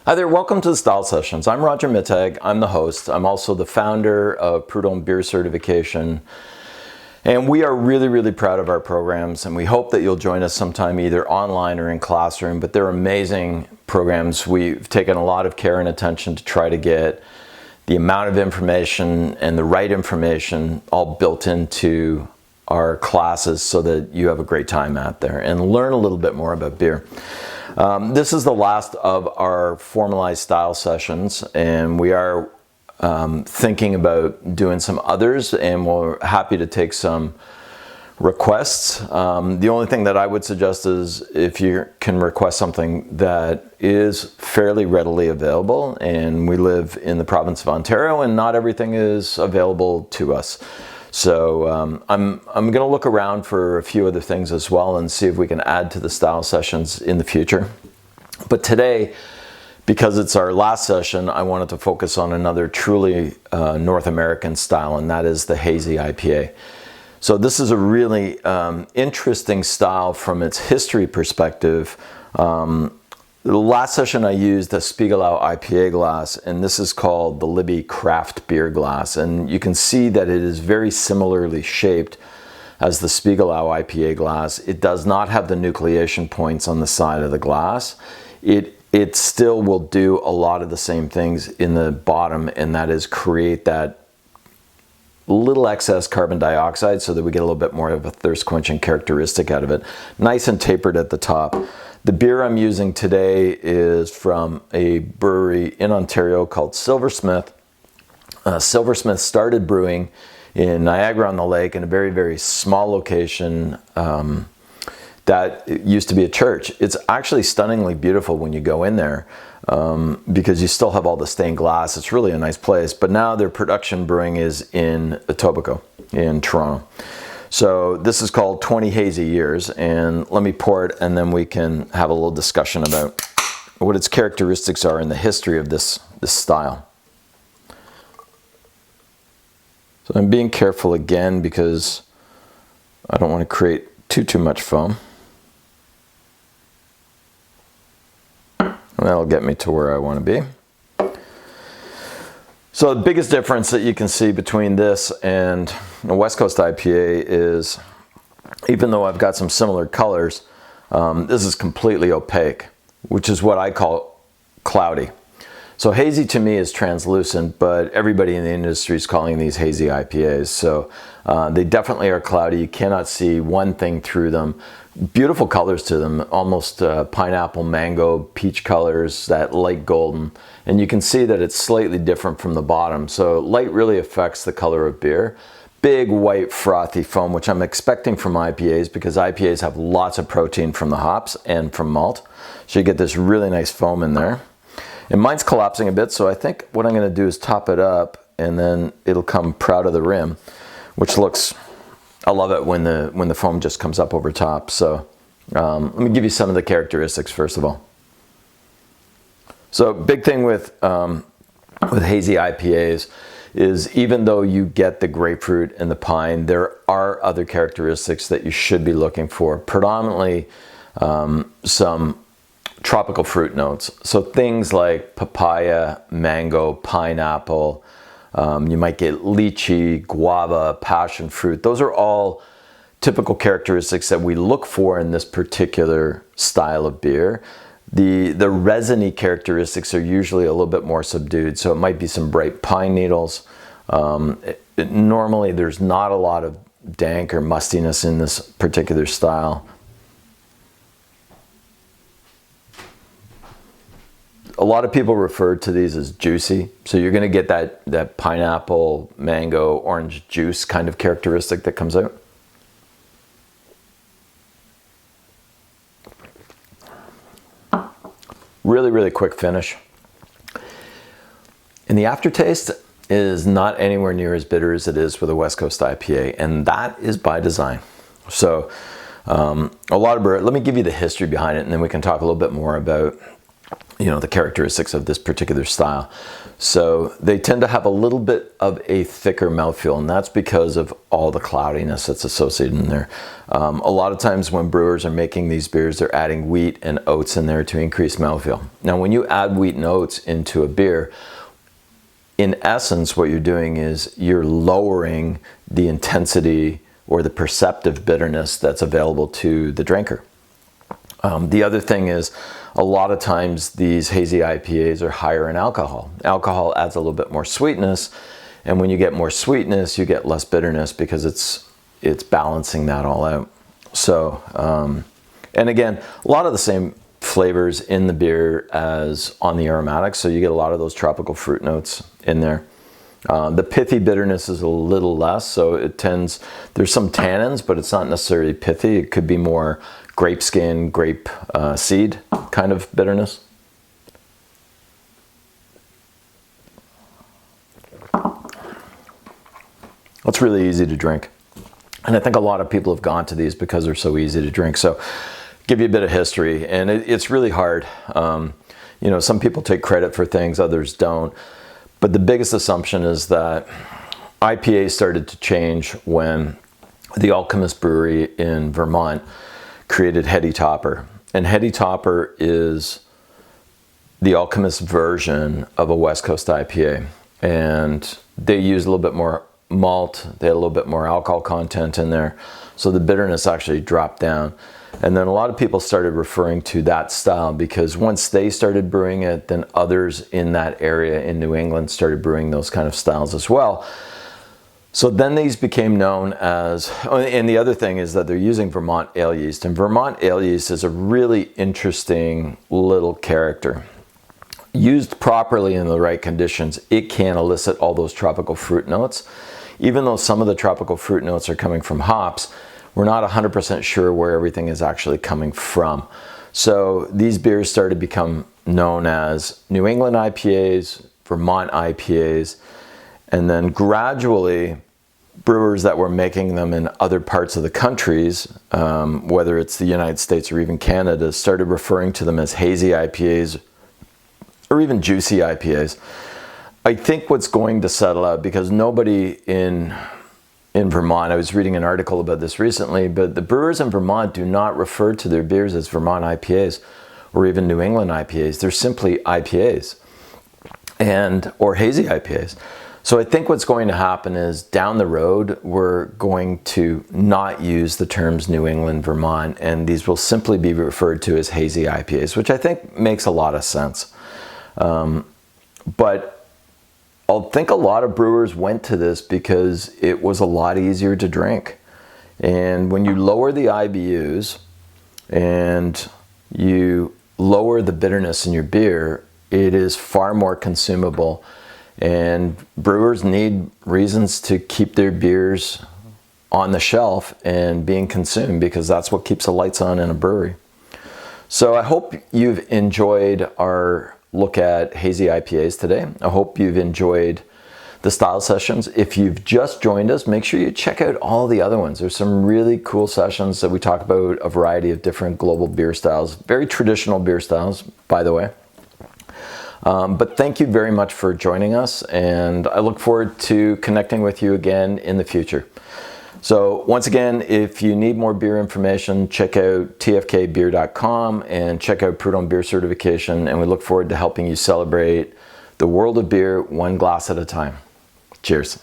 Hi there, welcome to the Style Sessions. I'm Roger Mittag, I'm the host. I'm also the founder of Prud'homme Beer Certification. And we are really proud of our programs, and we hope that you'll join us sometime either online or in classroom, but they're amazing programs. We've taken a lot of care and attention to try to get the amount of information and the right information all built into our classes so that you have a great time out there and learn a little bit more about beer. This is the last of our formalized style sessions, and we are thinking about doing some others, and we're happy to take some requests. The only thing that I would suggest is if you can request something that is fairly readily available, and we live in the province of Ontario and not everything is available to us. So I'm going to look around for a few other things as well and see if we can add to the style sessions in the future. But today, because it's our last session, I wanted to focus on another truly North American style, and that is the Hazy IPA. So this is a really interesting style from its history perspective. The last session I used a Spiegelau IPA glass, and this is called the Libby Craft Beer glass. And you can see that it is very similarly shaped as the Spiegelau IPA glass. It does not have the nucleation points on the side of the glass. It still will do a lot of the same things in the bottom, and that is create that little excess carbon dioxide so that we get a little bit more of a thirst quenching characteristic out of it. Nice and tapered at the top. The beer I'm using today is from a brewery in Ontario called Silversmith. Silversmith started brewing in Niagara-on-the-Lake in a very small location that used to be a church. It's actually stunningly beautiful when you go in there because you still have all the stained glass. It's really a nice place. But now their production brewing is in Etobicoke in Toronto. So this is called 20 Hazy Years, and let me pour it and then we can have a little discussion about what its characteristics are in the history of this style. So I'm being careful again because I don't want to create too much foam. And that'll get me to where I want to be. So the biggest difference that you can see between this and a West Coast IPA is, even though I've got some similar colors, this is completely opaque, which is what I call cloudy. So hazy to me is translucent, but everybody in the industry is calling these hazy IPAs. So they definitely are cloudy. You cannot see one thing through them. Beautiful colors to them, almost pineapple, mango, peach colors, that light golden. And you can see that it's slightly different from the bottom. So light really affects the color of beer. Big white frothy foam, which I'm expecting from IPAs because IPAs have lots of protein from the hops and from malt. So you get this really nice foam in there. And mine's collapsing a bit, so I think what I'm going to do is top it up and then it'll come proud of the rim, which looks, I love it when the foam just comes up over top. So let me give you some of the characteristics first of all. So big thing with hazy IPAs is even though you get the grapefruit and the pine, there are other characteristics that you should be looking for. Predominantly some tropical fruit notes. So things like papaya, mango, pineapple, you might get lychee, guava, passion fruit. Those are all typical characteristics that we look for in this particular style of beer. The resiny characteristics are usually a little bit more subdued, so it might be some bright pine needles. Normally there's not a lot of dank or mustiness in this particular style. A lot of people refer to these as juicy, so you're going to get that pineapple, mango, orange juice kind of characteristic that comes out. Really quick finish. And the aftertaste is not anywhere near as bitter as it is with a West Coast IPA, and that is by design. So a lot of beer, let me give you the history behind it, and then we can talk a little bit more about the characteristics of this particular style. So they tend to have a little bit of a thicker mouthfeel, and that's because of all the cloudiness that's associated in there. A lot of times when brewers are making these beers, they're adding wheat and oats in there to increase mouthfeel. Now, when you add wheat and oats into a beer, in essence, what you're doing is you're lowering the intensity or the perceptive bitterness that's available to the drinker. The other thing is, a lot of times these hazy IPAs are higher in alcohol. Alcohol adds a little bit more sweetness, and when you get more sweetness, you get less bitterness because it's balancing that all out. So, and again, a lot of the same flavors in the beer as on the aromatics, so you get a lot of those tropical fruit notes in there. The pithy bitterness is a little less, so there's some tannins, but it's not necessarily pithy. It could be more grape skin, grape seed kind of bitterness. It's really easy to drink. And I think a lot of people have gone to these because they're so easy to drink. So give you a bit of history, and it's really hard. Some people take credit for things, others don't. But the biggest assumption is that IPA started to change when the Alchemist Brewery in Vermont created Heady Topper. And Heady Topper is the Alchemist version of a West Coast IPA. And they use a little bit more malt, they had a little bit more alcohol content in there. So the bitterness actually dropped down. And then a lot of people started referring to that style because once they started brewing it, then others in that area in New England started brewing those kind of styles as well. So then these became known as, and the other thing is that they're using Vermont ale yeast. And Vermont ale yeast is a really interesting little character. Used properly in the right conditions, it can elicit all those tropical fruit notes. Even though some of the tropical fruit notes are coming from hops, we're not 100% sure where everything is actually coming from. So these beers started to become known as New England IPAs, Vermont IPAs, and then gradually brewers that were making them in other parts of the countries, whether it's the United States or even Canada, started referring to them as hazy IPAs or even juicy IPAs. I think what's going to settle out, because nobody in Vermont, I was reading an article about this recently, but the brewers in Vermont do not refer to their beers as Vermont IPAs or even New England IPAs. They're simply IPAs or hazy IPAs. So I think what's going to happen is down the road, we're going to not use the terms New England, Vermont, and these will simply be referred to as hazy IPAs, which I think makes a lot of sense. But I think a lot of brewers went to this because it was a lot easier to drink. And when you lower the IBUs and you lower the bitterness in your beer, it is far more consumable. And brewers need reasons to keep their beers on the shelf and being consumed, because that's what keeps the lights on in a brewery. So I hope you've enjoyed our look at hazy IPAs today. I hope you've enjoyed the style sessions. If you've just joined us, make sure you check out all the other ones. There's some really cool sessions that we talk about a variety of different global beer styles, very traditional beer styles, by the way. But thank you very much for joining us, and I look forward to connecting with you again in the future. So once again, if you need more beer information, check out tfkbeer.com and check out Prud'homme Beer Certification, and we look forward to helping you celebrate the world of beer one glass at a time. Cheers.